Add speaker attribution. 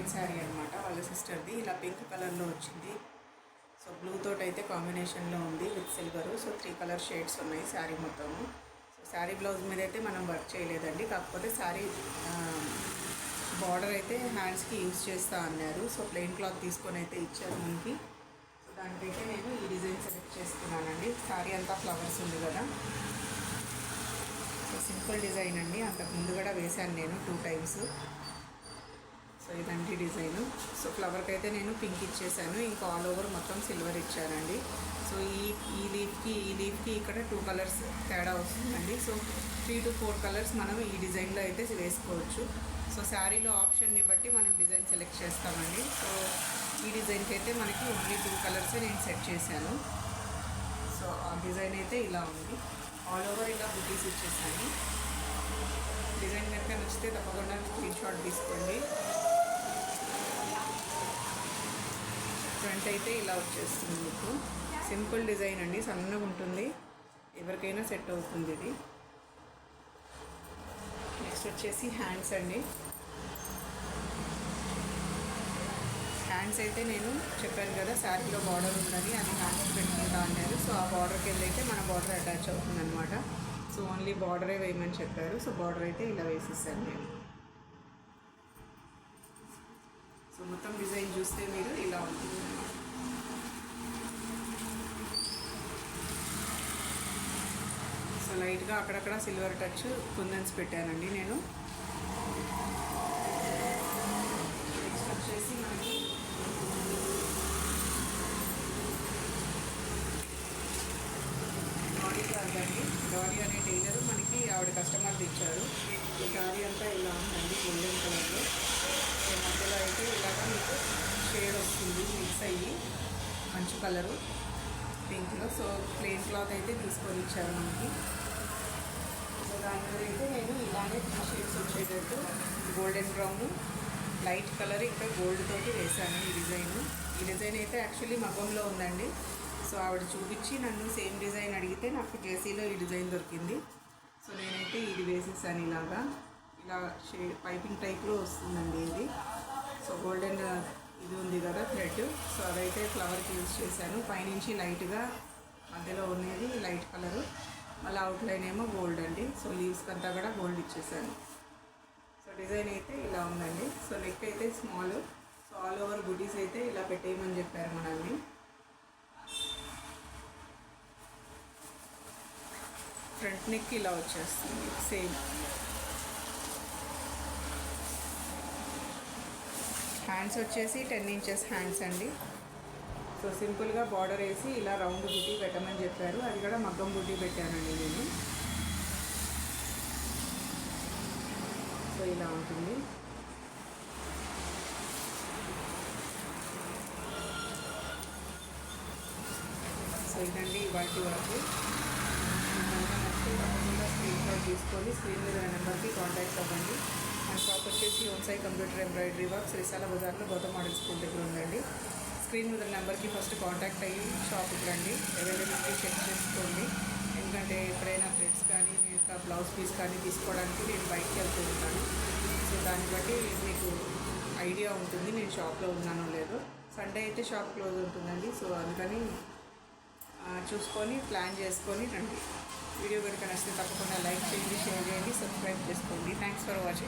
Speaker 1: Friend sari అనమాట, వాళ్ళ సిస్టర్ది. ఇలా పింక్ కలర్లో వచ్చింది. సో బ్లూ తోటి అయితే కాంబినేషన్లో ఉంది with silver. So 3 colour shades ఉన్నాయి శారీ మొత్తము. సో శారీ బ్లౌజ్ మీద అయితే మనం వర్క్ చేయలేదండి, కాకపోతే శారీ బార్డర్ అయితే హ్యాండ్స్కి యూజ్ చేస్తా అన్నారు. సో ప్లెయిన్ క్లాత్ తీసుకొని అయితే ఇచ్చారు మనకి. సో దానికైతే నేను ఈ డిజైన్ సెలెక్ట్ చేసుకున్నానండి. శారీ అంతా ఫ్లవర్స్ ఉంది కదా, సో సింపుల్ డిజైన్ అండి. అంతకు ముందు కూడా వేశాను నేను 2 టైమ్స్. సో ఇదండి డిజైను. సో ఫ్లవర్కి అయితే నేను పింక్ ఇచ్చేసాను, ఇంకా ఆల్ ఓవర్ మొత్తం సిల్వర్ ఇచ్చానండి. సో ఈ లీఫ్కి ఇక్కడ 2 కలర్స్ తేడా వస్తుందండి. సో 3 to 4 కలర్స్ మనం ఈ డిజైన్లో అయితే వేసుకోవచ్చు. సో శారీలో ఆప్షన్ని బట్టి మనం డిజైన్ సెలెక్ట్ చేస్తామండి. సో ఈ డిజైన్కి అయితే మనకి ఓన్లీ 2 కలర్సే నేను సెట్ చేశాను. సో ఆ డిజైన్ అయితే ఇలా ఉంది. ఆల్ ఓవర్ ఇలా బుటీస్ ఇచ్చేసాను. డిజైన్ కనుక నచ్చితే తప్పకుండా స్క్రీన్ షాట్ తీసుకోండి. ఫ్రంట్ అయితే ఇలా వచ్చేస్తుంది మీకు. సింపుల్ డిజైన్ అండి, సన్నగా ఉంటుంది, ఎవరికైనా సెట్ అవుతుంది ఇది. నెక్స్ట్ వచ్చేసి హ్యాండ్స్ అండి. హ్యాండ్స్ అయితే నేను చెప్పాను కదా శారీలో బార్డర్ ఉందని, అది హ్యాండ్స్ పెట్టుకుంటా అన్నారు. సో ఆ బార్డర్కి వెళ్ళైతే మన బార్డర్ అటాచ్ అవుతుంది అనమాట. సో ఓన్లీ బార్డరే వేయమని చెప్పారు. సో బార్డర్ అయితే ఇలా వేసేసాను నేను. సో మొత్తం డిజైన్ చూస్తే మీరు ఇలా ఉంటుంది. సో లైట్గా అక్కడక్కడ సిల్వర్ టచ్ కుందన్స్ పెట్టానండి నేను. నెక్స్ట్ వచ్చేసి మనకి డాడీ కాదండి, డాడీ అనే టైలర్ మనకి ఆవిడ కస్టమర్ది ఇచ్చారు. ఈ శారీ అంతా ఇలా ఉందండి గోల్డెన్ కలర్లో. సో మధ్యలో అయితే ఇలాగా మీకు షేడ్ వస్తుంది మిక్స్ అయ్యి, మంచి కలరు పింక్లో. సో ప్లెయిన్ క్లాత్ అయితే తీసుకొని ఇచ్చారు మనకి. సో దాని మీద అయితే నేను ఇలానే 3 షేడ్స్ వచ్చేటట్టు గోల్డెన్ బ్రౌన్, లైట్ కలర్, ఇంకా గోల్డ్ తోటి వేసాను ఈ డిజైన్. ఈ డిజైన్ అయితే యాక్చువల్లీ మగ్గంలో ఉందండి. సో ఆవిడ చూపించి నన్ను సేమ్ డిజైన్ అడిగితే నాకు జేసీలో ఈ డిజైన్ దొరికింది. సో నేనైతే ఇది వేసేసాను ఇలాగా. ఇలా షేడ్ పైపింగ్ టైప్లో వస్తుందండి ఇది. సో గోల్డెన్ ఇది ఉంది కదా థ్రెడ్, సో అదైతే ఫ్లవర్కి యూజ్ చేశాను. పైనుంచి లైట్గా మధ్యలో ఉన్నది లైట్ కలరు, మళ్ళీ అవుట్లైన్ ఏమో గోల్డ్ అండి. సో లీవ్స్కి అంతా కూడా గోల్డ్ ఇచ్చేసాను. సో డిజైన్ అయితే ఇలా ఉందండి. సో నెక్ అయితే స్మాల్. సో ఆల్ ఓవర్ బుటీస్ అయితే ఇలా పెట్టేయమని చెప్పారు మనల్ని. ఫ్రంట్ నెక్ ఇలా వచ్చేస్తుంది సేమ్. హ్యాండ్స్ వచ్చేసి 10 inches హ్యాండ్స్ అండి. సో సింపుల్గా బార్డర్ వేసి ఇలా రౌండ్ బుటీ పెట్టమని చెప్పారు. అది కూడా మగ్గం బుటీ పెట్టానండి నేను. సో ఇలా ఉంటుంది. సో ఇదండి వాటి వరకు. తప్పకుండా స్క్రీన్ షాట్ తీసుకొని స్క్రీన్ మీద నెంబర్కి కాంటాక్ట్ అవ్వండి. మన షాప్ వచ్చేసి ఓన్సాయి కంప్యూటర్ ఎంబ్రాయిడరీ వర్క్ శ్రీశాల బజార్లో గౌతమ్ మోడల్ స్కూల్ దగ్గర ఉందండి. స్క్రీన్ మీద నెంబర్కి ఫస్ట్ కాంటాక్ట్ అయ్యి షాప్కి రండి, అవైలబిలిటీ చెక్ చేసుకోండి. ఎందుకంటే ఎప్పుడైనా థ్రెడ్స్ కానీ ఇంకా బ్లౌజ్ పీస్ కానీ తీసుకోవడానికి నేను బయటకు వెళ్తూ ఉంటాను. సో దాన్ని బట్టి మీకు ఐడియా ఉంటుంది నేను షాప్లో ఉన్నానో లేదో. సండే అయితే షాప్ క్లోజ్ ఉంటుందండి. సో అందుకని చూసుకొని ప్లాన్ చేసుకొని రండి. వీడియో కనుక నచ్చితే తప్పకుండా లైక్ చేయండి, షేర్ చేయండి, సబ్స్క్రైబ్ చేసుకోండి. Thanks for watching.